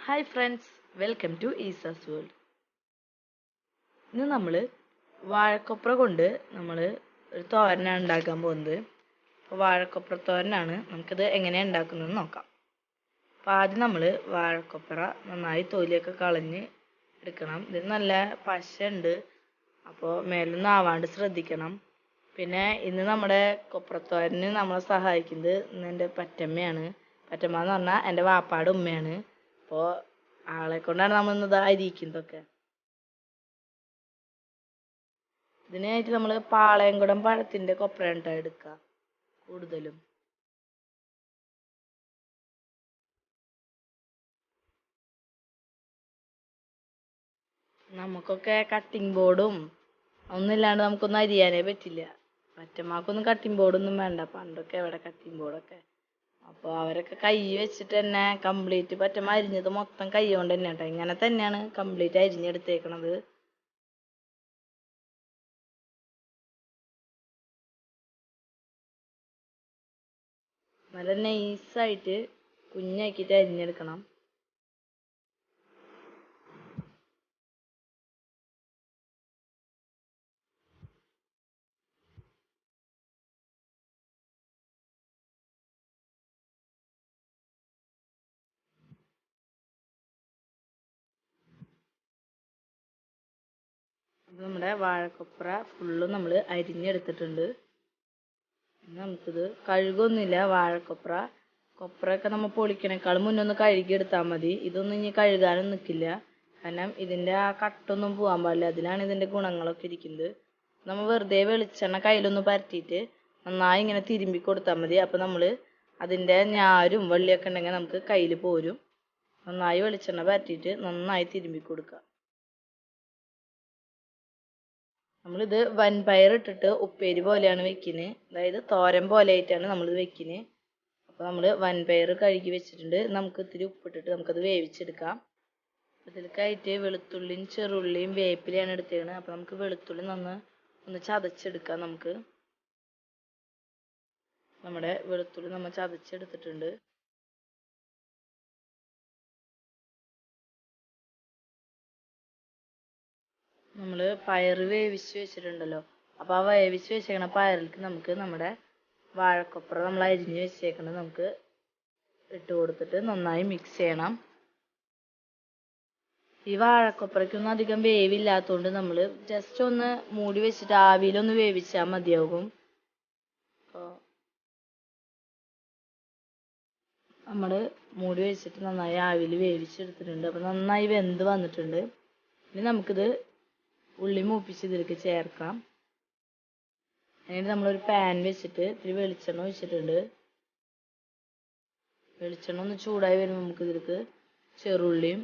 Hi friends, welcome to ഈസാസ് world. ഇന്ന് നമ്മൾ വാഴക്കൊപ്ര കൊണ്ട് നമ്മൾ ഒരു തോരനാണ് ഉണ്ടാക്കാൻ പോകുന്നത്. അപ്പോൾ വാഴക്കൊപ്ര തോരനാണ്. നമുക്കിത് എങ്ങനെയാണ് ഉണ്ടാക്കുന്നതെന്ന് നോക്കാം. അപ്പോൾ ആദ്യം നമ്മൾ വാഴക്കൊപ്ര നന്നായി തൊലിയൊക്കെ കളഞ്ഞ് എടുക്കണം. ഇത് നല്ല പശയുണ്ട്, അപ്പോൾ മേലൊന്നും ആവാണ്ട് ശ്രദ്ധിക്കണം. പിന്നെ ഇന്ന് നമ്മുടെ കൊപ്രത്തോരന് നമ്മളെ സഹായിക്കുന്നത് ഇന്ന് എൻ്റെ പറ്റമ്മയാണ്. പറ്റമ്മ എന്ന് പറഞ്ഞാൽ എൻ്റെ വാപ്പാടെ ഉമ്മയാണ്. അപ്പോൾ ആളെ കൊണ്ടാണ് നമ്മൾ ഇന്ന് അരിയിക്കുന്നതൊക്കെ. ഇതിനായിട്ട് നമ്മൾ പാളയംകുടം പഴത്തിൻ്റെ കൊപ്രയാണ് എടുക്കുക കൂടുതലും. നമുക്കൊക്കെ കട്ടിംഗ് ബോർഡും ഒന്നുമില്ലാണ്ട് നമുക്കൊന്നും അരിയാനേ പറ്റില്ല. പറ്റന്മാർക്കൊന്നും കട്ടിംഗ് ബോർഡൊന്നും വേണ്ട. പണ്ടൊക്കെ എവിടെ കട്ടിംഗ് ബോർഡൊക്കെ. അപ്പോൾ അവരൊക്കെ കൈ വെച്ചിട്ട് തന്നെ കംപ്ലീറ്റ് പറ്റമ്മ അരിഞ്ഞത് മൊത്തം കൈ കൊണ്ട് തന്നെ കേട്ടോ. ഇങ്ങനെ തന്നെയാണ് കംപ്ലീറ്റ് അരിഞ്ഞെടുത്തേക്കണത്. നല്ല നൈസായിട്ട് കുഞ്ഞാക്കിയിട്ട് അരിഞ്ഞെടുക്കണം. അപ്പോൾ നമ്മുടെ വാഴക്കൊപ്ര ഫുള്ളും നമ്മൾ അരിഞ്ഞെടുത്തിട്ടുണ്ട്. നമുക്കിത് കഴുകൊന്നുമില്ല. കൊപ്രയൊക്കെ നമ്മൾ പൊളിക്കണേക്കാളും മുന്നേ ഒന്ന് കഴുകിയെടുത്താൽ മതി. ഇതൊന്നും ഇനി കഴുകാനും നിൽക്കില്ല, കാരണം ഇതിൻ്റെ ആ കട്ടൊന്നും പോകാൻ പാടില്ല. അതിലാണ് ഇതിൻ്റെ ഗുണങ്ങളൊക്കെ ഇരിക്കുന്നത്. നമ്മൾ വെറുതെ വെളിച്ചെണ്ണ കയ്യിലൊന്ന് പരത്തിയിട്ട് നന്നായി ഇങ്ങനെ തിരുമ്പി കൊടുത്താൽ മതി. അപ്പോൾ നമ്മൾ അതിൻ്റെ ഞാരും വള്ളിയൊക്കെ ഉണ്ടെങ്കിൽ നമുക്ക് കയ്യിൽ പോരും. നന്നായി വെളിച്ചെണ്ണ പരത്തിയിട്ട് നന്നായി തിരുമ്പി കൊടുക്കുക. നമ്മളിത് വൻപയർ ഇട്ടിട്ട് ഉപ്പേരി പോലെയാണ് വെക്കുന്നത്. അതായത് തോരൻ പോലെ ആയിട്ടാണ് നമ്മളിത് വെക്കുന്നത്. അപ്പോൾ നമ്മൾ വൻപയർ കഴുകി വെച്ചിട്ടുണ്ട്. നമുക്ക് ഇത്തിരി ഉപ്പിട്ടിട്ട് നമുക്കത് വേവിച്ചെടുക്കാം. ഇതിലേക്കായിട്ട് വെളുത്തുള്ളിയും ചെറുള്ളിയും വേപ്പിലയാണ് എടുത്തേക്കണത്. അപ്പോൾ നമുക്ക് വെളുത്തുള്ളി ഒന്ന് ചതച്ചെടുക്കാം. നമ്മുടെ വെളുത്തുള്ളി നമ്മൾ ചതച്ചെടുത്തിട്ടുണ്ട്. നമ്മൾ പയർ വേവിച്ച് വെച്ചിട്ടുണ്ടല്ലോ. അപ്പോൾ ആ വേവിച്ച് വെച്ചേക്കണ പയറിലേക്ക് നമുക്ക് നമ്മുടെ വാഴക്കൊപ്ര നമ്മൾ അരിഞ്ഞ് വെച്ചേക്കണത് നമുക്ക് ഇട്ട് കൊടുത്തിട്ട് നന്നായി മിക്സ് ചെയ്യണം. ഈ വാഴക്കൊപ്രയ്ക്കൊന്നും അധികം വേവില്ലാത്തതുകൊണ്ട് നമ്മൾ ജസ്റ്റ് ഒന്ന് മൂടി വെച്ചിട്ട് ആവിയിലൊന്ന് വേവിച്ചാൽ മതിയാകും. അപ്പോൾ നമ്മൾ മൂടി വെച്ചിട്ട് നന്നായി ആവിയിൽ വേവിച്ചെടുത്തിട്ടുണ്ട്. അപ്പോൾ നന്നായി വെന്ത് വന്നിട്ടുണ്ട്. ഇനി നമുക്കിത് ഉള്ളി മൂപ്പിച്ച് ഇതിലേക്ക് ചേർക്കാം. അതിന് നമ്മളൊരു പാൻ വെച്ചിട്ട് ഇത്തിരി വെളിച്ചെണ്ണ ഒഴിച്ചിട്ടുണ്ട്. വെളിച്ചെണ്ണ ഒന്ന് ചൂടായി വരുമ്പോൾ നമുക്ക് ഇതിലേക്ക് ചെറുള്ളിയും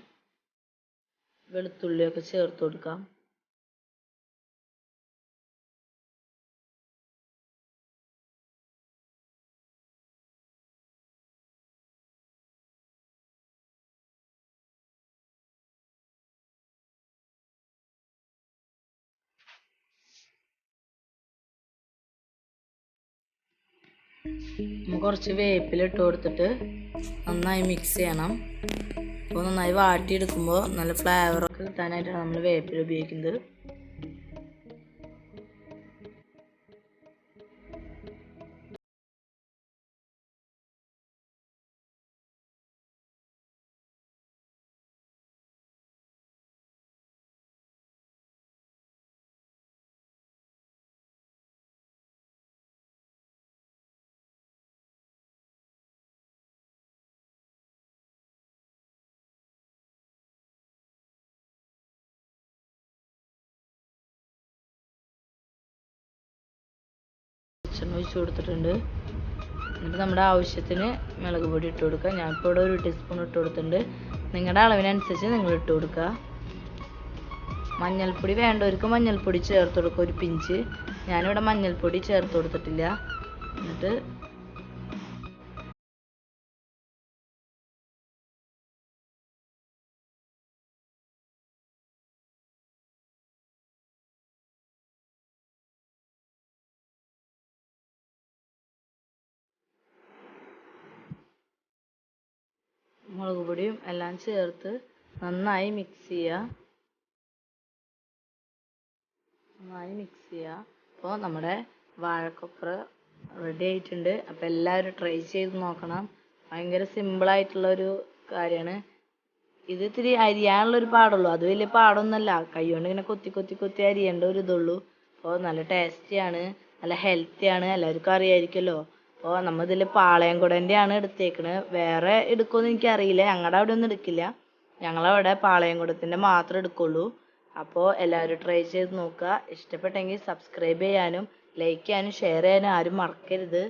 വെളുത്തുള്ളിയൊക്കെ ചേർത്ത് കൊടുക്കാം. കുറച്ച് വേപ്പില ഇട്ട് കൊടുത്തിട്ട് നന്നായി മിക്സ് ചെയ്യണം. അപ്പോൾ നന്നായി വാട്ടിയെടുക്കുമ്പോൾ നല്ല ഫ്ലേവറൊക്കെ കിട്ടാനായിട്ടാണ് നമ്മൾ വേപ്പില ഉപയോഗിക്കുന്നത്. വെളിച്ചെണ്ണ ഒഴിച്ച് കൊടുത്തിട്ടുണ്ട്. എന്നിട്ട് നമ്മുടെ ആവശ്യത്തിന് മുളക് പൊടി ഇട്ട് കൊടുക്കുക. ഞാനിപ്പോൾ ഇവിടെ 1 ടീസ്പൂൺ ഇട്ട് കൊടുത്തിട്ടുണ്ട്. നിങ്ങളുടെ അളവിനനുസരിച്ച് നിങ്ങൾ ഇട്ട് കൊടുക്കുക. മഞ്ഞൾപ്പൊടി വേണ്ടവർക്ക് മഞ്ഞൾപ്പൊടി ചേർത്ത് കൊടുക്കുക, ഒരു പിഞ്ച്. ഞാനിവിടെ മഞ്ഞൾപ്പൊടി ചേർത്ത് കൊടുത്തിട്ടില്ല. എന്നിട്ട് മുളക് പൊടിയും എല്ലാം ചേർത്ത് നന്നായി മിക്സ് ചെയ്യുക. അപ്പോൾ നമ്മുടെ വാഴക്കൊപ്ര റെഡി ആയിട്ടുണ്ട്. അപ്പോൾ എല്ലാവരും ട്രൈ ചെയ്ത് നോക്കണം. ഭയങ്കര സിമ്പിളായിട്ടുള്ളൊരു കാര്യമാണ്. ഇത് ഇത്തിരി അരിയാനുള്ളൊരു പാടുള്ളൂ. അത് വലിയ പാടൊന്നുമല്ല. കൈകൊണ്ട് ഇങ്ങനെ കൊത്തി കൊത്തി കൊത്തി അരിയേണ്ട ഒരു ഇതുള്ളൂ. അപ്പോൾ നല്ല ടേസ്റ്റിയാണ്, നല്ല ഹെൽത്തിയാണ്, എല്ലാവർക്കും അറിയായിരിക്കുമല്ലോ. അപ്പോൾ നമ്മൾ ഇതിൽ പാളയംകുടൻ്റെയാണ് എടുത്തേക്കണത്. വേറെ എടുക്കുമെന്ന് എനിക്കറിയില്ല. ഞങ്ങളുടെ അവിടെ ഒന്നും എടുക്കില്ല. ഞങ്ങളവിടെ പാളയംകുടത്തിൻ്റെ മാത്രമേ എടുക്കുള്ളൂ. അപ്പോൾ എല്ലാവരും ട്രൈ ചെയ്ത് നോക്കുക. ഇഷ്ടപ്പെട്ടെങ്കിൽ സബ്സ്ക്രൈബ് ചെയ്യാനും ലൈക്ക് ചെയ്യാനും ഷെയർ ചെയ്യാനും ആരും മറക്കരുത്.